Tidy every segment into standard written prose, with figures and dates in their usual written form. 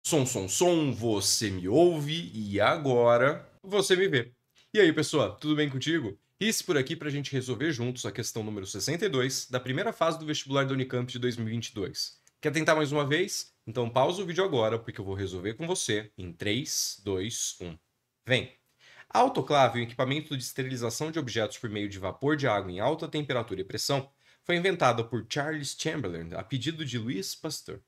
Som, você me ouve e agora você me vê. E aí, pessoal, tudo bem contigo? Esse por aqui para a gente resolver juntos a questão número 62 da primeira fase do vestibular da Unicamp de 2022. Quer tentar mais uma vez? Então pausa o vídeo agora, porque eu vou resolver com você em 3, 2, 1. Vem! A autoclave, um equipamento de esterilização de objetos por meio de vapor de água em alta temperatura e pressão, foi inventada por Charles Chamberlain a pedido de Louis Pasteur.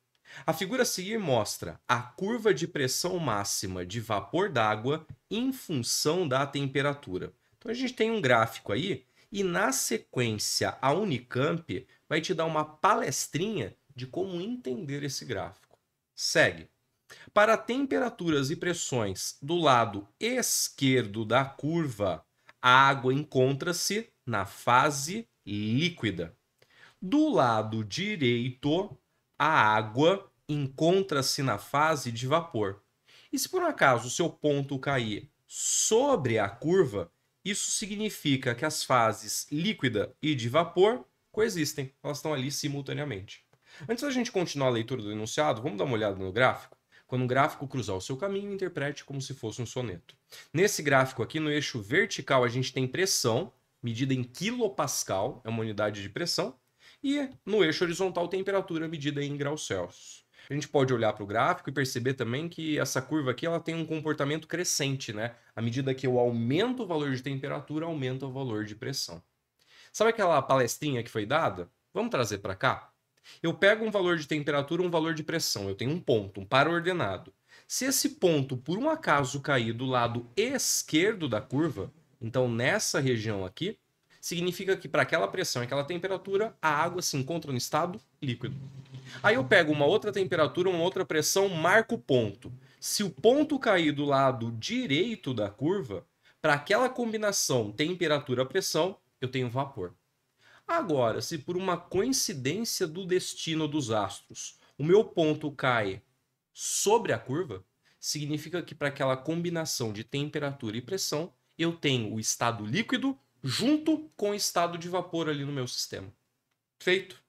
A figura a seguir mostra a curva de pressão máxima de vapor d'água em função da temperatura. Então a gente tem um gráfico aí e na sequência a Unicamp vai te dar uma palestrinha de como entender esse gráfico. Segue. Para temperaturas e pressões do lado esquerdo da curva, a água encontra-se na fase líquida. Do lado direito, a água encontra-se na fase de vapor. E se por um acaso o seu ponto cair sobre a curva, isso significa que as fases líquida e de vapor coexistem, elas estão ali simultaneamente. Antes da gente continuar a leitura do enunciado, vamos dar uma olhada no gráfico? Quando um gráfico cruzar o seu caminho, interprete como se fosse um soneto. Nesse gráfico aqui, no eixo vertical, a gente tem pressão, medida em quilopascal, é uma unidade de pressão, e no eixo horizontal, temperatura medida em graus Celsius. A gente pode olhar para o gráfico e perceber também que essa curva aqui ela tem um comportamento crescente, né? À medida que eu aumento o valor de temperatura, aumenta o valor de pressão. Sabe aquela palestrinha que foi dada? Vamos trazer para cá? Eu pego um valor de temperatura, um valor de pressão. Eu tenho um ponto, um par ordenado. Se esse ponto, por um acaso, cair do lado esquerdo da curva, então nessa região aqui, significa que para aquela pressão e aquela temperatura, a água se encontra no estado líquido. Aí eu pego uma outra temperatura, uma outra pressão, marco o ponto. Se o ponto cair do lado direito da curva, para aquela combinação temperatura-pressão, eu tenho vapor. Agora, se por uma coincidência do destino dos astros, o meu ponto cai sobre a curva, significa que para aquela combinação de temperatura e pressão, eu tenho o estado líquido junto com o estado de vapor ali no meu sistema. Feito.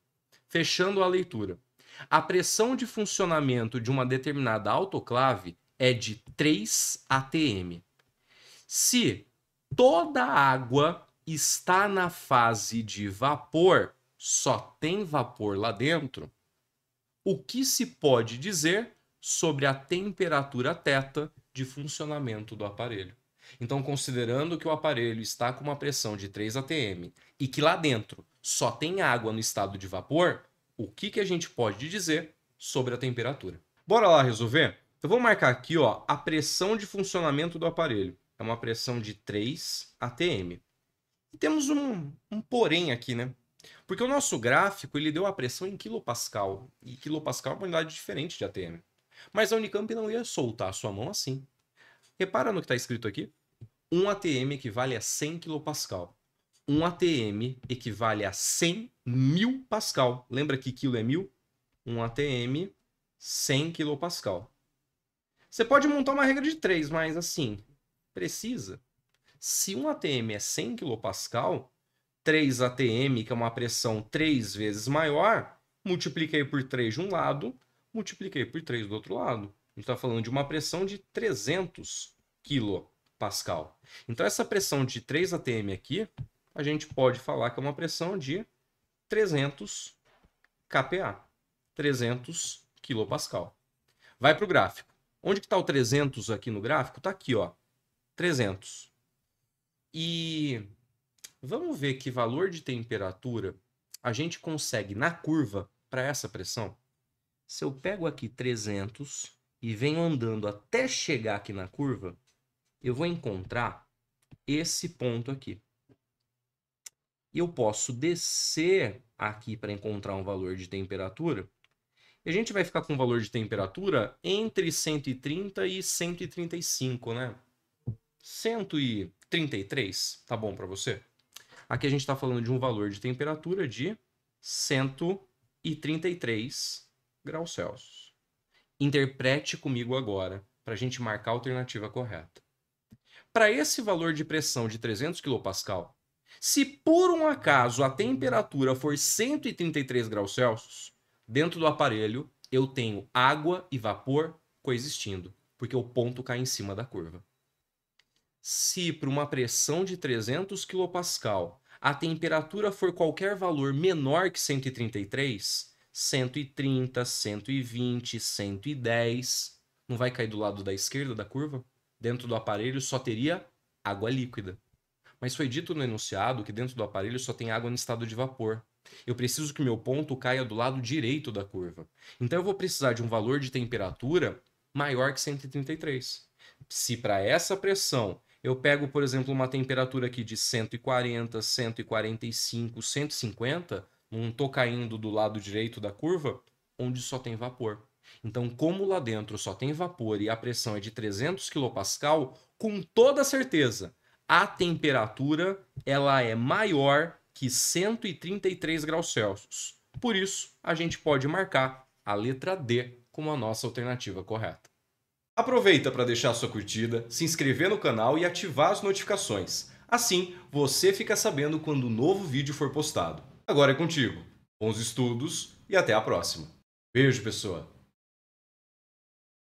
Fechando a leitura. A pressão de funcionamento de uma determinada autoclave é de 3 atm. Se toda a água está na fase de vapor, só tem vapor lá dentro, o que se pode dizer sobre a temperatura θ de funcionamento do aparelho? Então, considerando que o aparelho está com uma pressão de 3 atm e que lá dentro só tem água no estado de vapor, o que a gente pode dizer sobre a temperatura? Bora lá resolver? Eu vou marcar aqui a pressão de funcionamento do aparelho. É uma pressão de 3 atm. E temos um porém aqui, né? Porque o nosso gráfico ele deu a pressão em quilopascal. E quilopascal é uma unidade diferente de atm. Mas a Unicamp não ia soltar a sua mão assim. Repara no que está escrito aqui. 1 atm equivale a 100 quilopascal. 1 atm equivale a 100 mil pascal. Lembra que quilo é 1000? 1 atm, 100 quilopascal. Você pode montar uma regra de 3, mas assim, precisa. Se 1 atm é 100 kPa, 3 atm, que é uma pressão 3 vezes maior, multipliquei por 3 de um lado, multipliquei por 3 do outro lado. A gente está falando de uma pressão de 300 kPa. Então, essa pressão de 3 atm aqui, a gente pode falar que é uma pressão de 300 kPa. 300 kPa. Vai para o gráfico. Onde que está o 300 aqui no gráfico? Está aqui, ó. 300. E vamos ver que valor de temperatura a gente consegue na curva para essa pressão. Se eu pego aqui 300 e venho andando até chegar aqui na curva, eu vou encontrar esse ponto aqui. E eu posso descer aqui para encontrar um valor de temperatura. E a gente vai ficar com um valor de temperatura entre 130 e 135, né? 133, tá bom para você? Aqui a gente está falando de um valor de temperatura de 133 graus Celsius. Interprete comigo agora para a gente marcar a alternativa correta. Para esse valor de pressão de 300 kPa, se por um acaso a temperatura for 133 graus Celsius, dentro do aparelho eu tenho água e vapor coexistindo, porque o ponto cai em cima da curva. Se para uma pressão de 300 kPa a temperatura for qualquer valor menor que 133, 130, 120, 110, não vai cair do lado da esquerda da curva? Dentro do aparelho só teria água líquida. Mas foi dito no enunciado que dentro do aparelho só tem água no estado de vapor. Eu preciso que meu ponto caia do lado direito da curva. Então eu vou precisar de um valor de temperatura maior que 133. Se para essa pressão eu pego, por exemplo, uma temperatura aqui de 140, 145, 150, não estou caindo do lado direito da curva, onde só tem vapor. Então, como lá dentro só tem vapor e a pressão é de 300 kPa, com toda certeza, a temperatura ela é maior que 133 graus Celsius. Por isso, a gente pode marcar a letra D como a nossa alternativa correta. Aproveita para deixar sua curtida, se inscrever no canal e ativar as notificações. Assim, você fica sabendo quando um novo vídeo for postado. Agora é contigo. Bons estudos e até a próxima. Beijo, pessoa!